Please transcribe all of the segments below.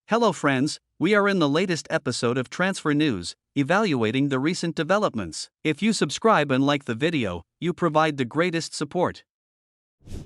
Hello friends, we are in the latest episode of Transfer News, evaluating the recent developments. If you subscribe and like the video, you provide the greatest support.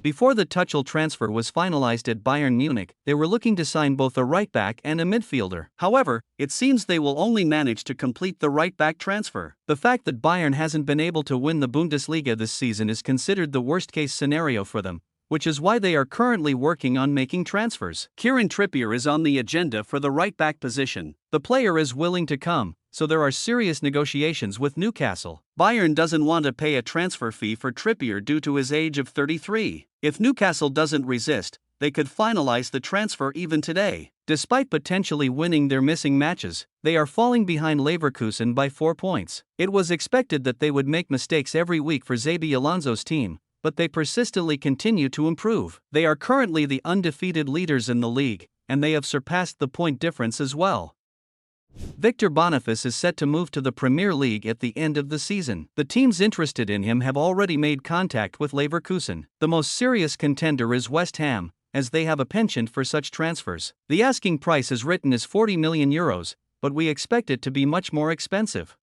Before the Tuchel transfer was finalized at Bayern Munich, they were looking to sign both a right-back and a midfielder. However, it seems they will only manage to complete the right-back transfer. The fact that Bayern hasn't been able to win the Bundesliga this season is considered the worst-case scenario for them, which is why they are currently working on making transfers. Kieran Trippier is on the agenda for the right-back position. The player is willing to come, so there are serious negotiations with Newcastle. Bayern doesn't want to pay a transfer fee for Trippier due to his age of 33. If Newcastle doesn't resist, they could finalize the transfer even today. Despite potentially winning their missing matches, they are falling behind Leverkusen by 4 points. It was expected that they would make mistakes every week for Xabi Alonso's team, but they persistently continue to improve. They are currently the undefeated leaders in the league, and they have surpassed the point difference as well. Victor Boniface is set to move to the Premier League at the end of the season. The teams interested in him have already made contact with Leverkusen. The most serious contender is West Ham, as they have a penchant for such transfers. The asking price is written as €40 million, but we expect it to be much more expensive.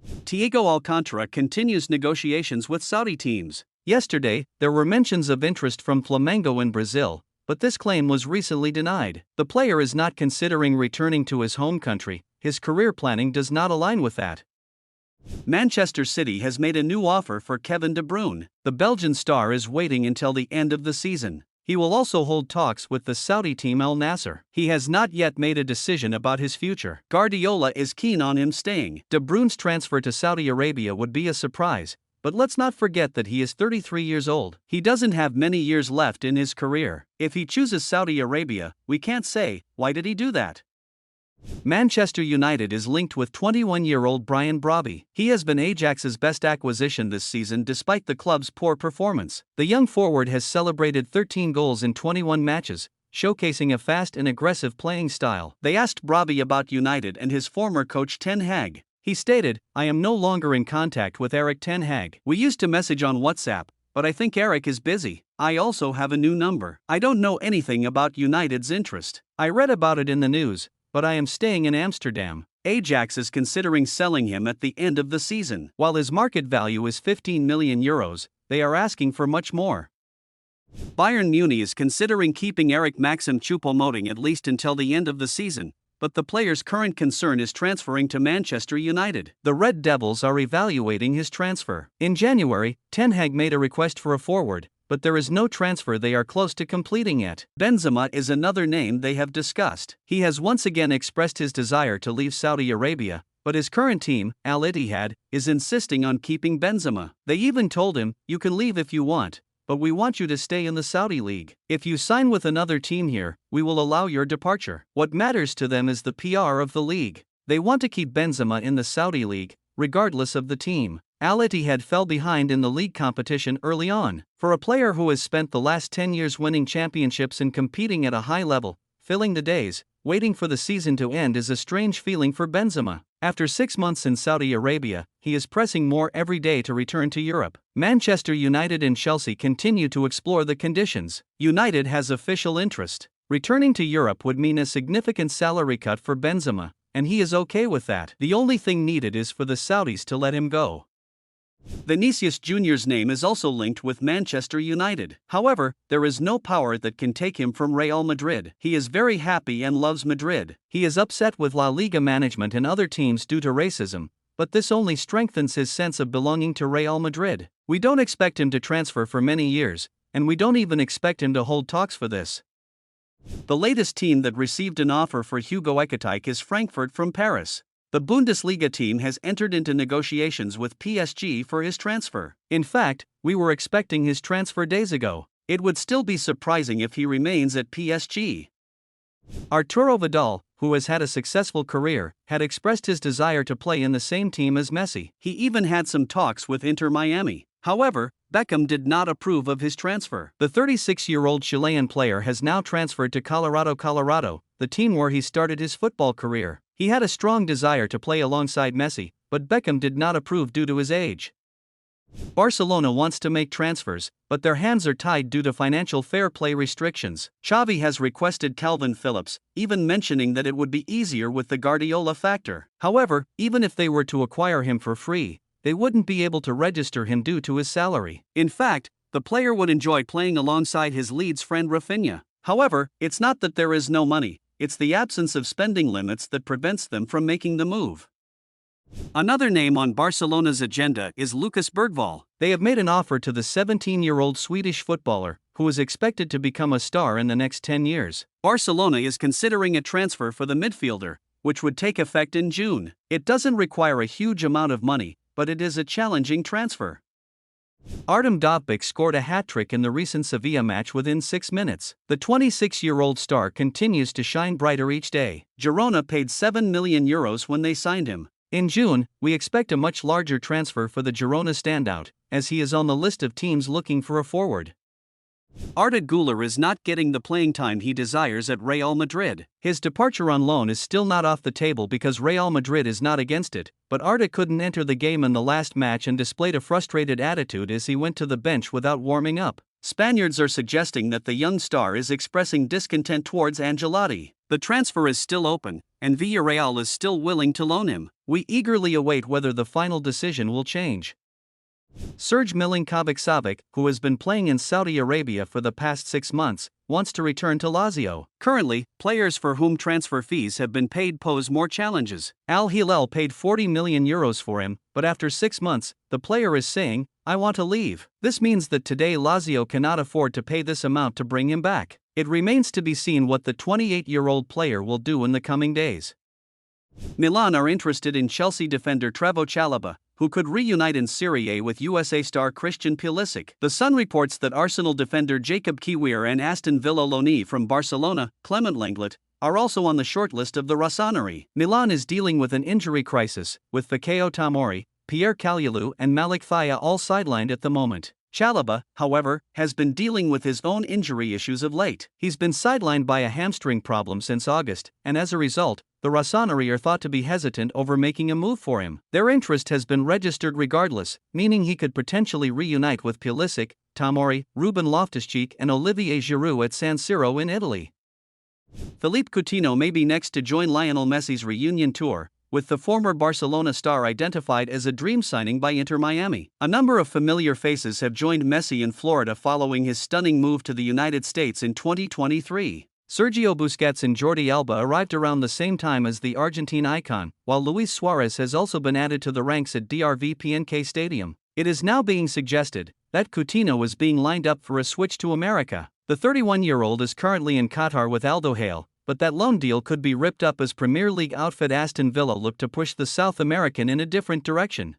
Thiago Alcantara continues negotiations with Saudi teams. Yesterday, there were mentions of interest from Flamengo in Brazil, but this claim was recently denied. The player is not considering returning to his home country. His career planning does not align with that. Manchester City has made a new offer for Kevin De Bruyne. The Belgian star is waiting until the end of the season. He will also hold talks with the Saudi team Al Nassr. He has not yet made a decision about his future. Guardiola is keen on him staying. De Bruyne's transfer to Saudi Arabia would be a surprise, but let's not forget that he is 33 years old. He doesn't have many years left in his career. If he chooses Saudi Arabia, we can't say, why did he do that? Manchester United is linked with 21-year-old Brian Brobby. He has been Ajax's best acquisition this season despite the club's poor performance. The young forward has celebrated 13 goals in 21 matches, showcasing a fast and aggressive playing style. They asked Brobby about United and his former coach Ten Hag. He stated, "I am no longer in contact with Erik Ten Hag. We used to message on WhatsApp, but I think Erik is busy. I also have a new number. I don't know anything about United's interest. I read about it in the news, but I am staying in Amsterdam." Ajax is considering selling him at the end of the season. While his market value is €15 million, they are asking for much more. Bayern Munich is considering keeping Eric Maxim Choupo-Moting at least until the end of the season, but the player's current concern is transferring to Manchester United. The Red Devils are evaluating his transfer. In January, Ten Hag made a request for a forward, but there is no transfer they are close to completing yet. Benzema is another name they have discussed. He has once again expressed his desire to leave Saudi Arabia, but his current team, Al Ittihad, is insisting on keeping Benzema. They even told him, "You can leave if you want, but we want you to stay in the Saudi League. If you sign with another team here, we will allow your departure." What matters to them is the PR of the league. They want to keep Benzema in the Saudi League, regardless of the team. Al Ittihad fell behind in the league competition early on. For a player who has spent the last 10 years winning championships and competing at a high level, filling the days, waiting for the season to end is a strange feeling for Benzema. After 6 months in Saudi Arabia, he is pressing more every day to return to Europe. Manchester United and Chelsea continue to explore the conditions. United has official interest. Returning to Europe would mean a significant salary cut for Benzema, and he is okay with that. The only thing needed is for the Saudis to let him go. Vinicius Jr.'s name is also linked with Manchester United. However, there is no power that can take him from Real Madrid. He is very happy and loves Madrid. He is upset with La Liga management and other teams due to racism, but this only strengthens his sense of belonging to Real Madrid. We don't expect him to transfer for many years, and we don't even expect him to hold talks for this. The latest team that received an offer for Hugo Ekitike is Frankfurt from Paris. The Bundesliga team has entered into negotiations with PSG for his transfer. In fact, we were expecting his transfer days ago. It would still be surprising if he remains at PSG. Arturo Vidal, who has had a successful career, had expressed his desire to play in the same team as Messi. He even had some talks with Inter Miami. However, Beckham did not approve of his transfer. The 36-year-old Chilean player has now transferred to Colorado, the team where he started his football career. He had a strong desire to play alongside Messi, but Beckham did not approve due to his age. Barcelona wants to make transfers, but their hands are tied due to financial fair play restrictions. Xavi has requested Calvin Phillips, even mentioning that it would be easier with the Guardiola factor. However, even if they were to acquire him for free, they wouldn't be able to register him due to his salary. In fact, the player would enjoy playing alongside his Leeds friend Rafinha. However, it's not that there is no money, it's the absence of spending limits that prevents them from making the move. Another name on Barcelona's agenda is Lucas Bergvall. They have made an offer to the 17-year-old Swedish footballer, who is expected to become a star in the next 10 years. Barcelona is considering a transfer for the midfielder, which would take effect in June. It doesn't require a huge amount of money, but it is a challenging transfer. Artem Dovbyk scored a hat-trick in the recent Sevilla match within 6 minutes. The 26-year-old star continues to shine brighter each day. Girona paid €7 million when they signed him. In June, we expect a much larger transfer for the Girona standout, as he is on the list of teams looking for a forward. Arda Güler is not getting the playing time he desires at Real Madrid. His departure on loan is still not off the table because Real Madrid is not against it, but Arda couldn't enter the game in the last match and displayed a frustrated attitude as he went to the bench without warming up. Spaniards are suggesting that the young star is expressing discontent towards Ancelotti. The transfer is still open, and Villarreal is still willing to loan him. We eagerly await whether the final decision will change. Serge Milinkovic-Savic, who has been playing in Saudi Arabia for the past 6 months, wants to return to Lazio. Currently, players for whom transfer fees have been paid pose more challenges. Al Hilal paid €40 million for him, but after 6 months, the player is saying, "I want to leave." This means that today Lazio cannot afford to pay this amount to bring him back. It remains to be seen what the 28-year-old player will do in the coming days. Milan are interested in Chelsea defender Trevoh Chalobah, who could reunite in Serie A with USA star Christian Pulisic. The Sun reports that Arsenal defender Jacob Kiwior and Aston Villa loanee from Barcelona, Clement Lenglet, are also on the shortlist of the Rossoneri. Milan is dealing with an injury crisis, with Fikayo Tomori, Pierre Kalulu and Malik Thaya all sidelined at the moment. Chalobah, however, has been dealing with his own injury issues of late. He's been sidelined by a hamstring problem since August, and as a result, the Rossoneri are thought to be hesitant over making a move for him. Their interest has been registered regardless, meaning he could potentially reunite with Pulisic, Tomori, Ruben Loftus-Cheek and Olivier Giroud at San Siro in Italy. Philippe Coutinho may be next to join Lionel Messi's reunion tour, with the former Barcelona star identified as a dream signing by Inter Miami. A number of familiar faces have joined Messi in Florida following his stunning move to the United States in 2023. Sergio Busquets and Jordi Alba arrived around the same time as the Argentine icon, while Luis Suarez has also been added to the ranks at DRV-PNK Stadium. It is now being suggested that Coutinho is being lined up for a switch to America. The 31-year-old is currently in Qatar with Aldo Hale, but that loan deal could be ripped up as Premier League outfit Aston Villa look to push the South American in a different direction.